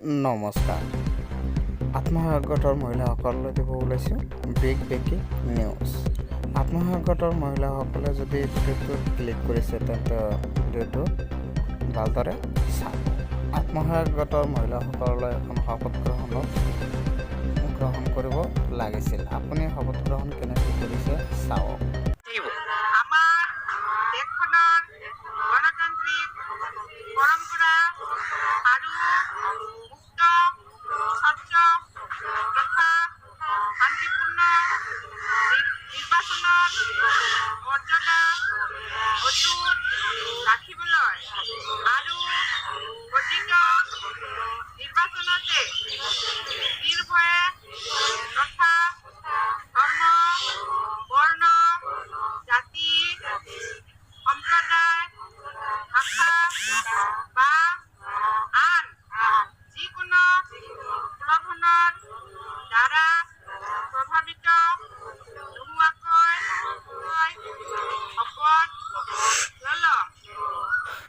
নমস্কাৰ। আত্মসহায়ক গোটৰ মহিলাসকললৈ দিব ওলাইছোঁ বিগ ব্ৰেকিং নিউজ। আত্মসহায়ক গোটৰ মহিলাসকলে যদি ভিডিঅ'টোত ক্লিক কৰিছে তেন্তে ভিডিঅ'টো ভালদৰে চাওক। আত্মসহায়ক গোটৰ মহিলাসকললৈ এখন শপত গ্ৰহণ কৰিব লাগিছিল। আপুনি শপত গ্ৰহণ কেনেকৈ কৰিছে চাওক। আমাৰ দেশখনৰ গণতান্ত্ৰিক পৰম্পৰা আৰু মুক্ত স্বচ্ছ তথা শান্তিপূৰ্ণ নিৰ্বাচনৰ মৰ্যাদা অটুট ৰাখিবলৈ আৰু গঠিত নিৰ্বাচনতে নিৰ্ভয়ে তথা ধৰ্ম বৰ্ণ জাতি সম্প্ৰদায় ভাষা বা আন যিকোনো প্ৰলোভনৰ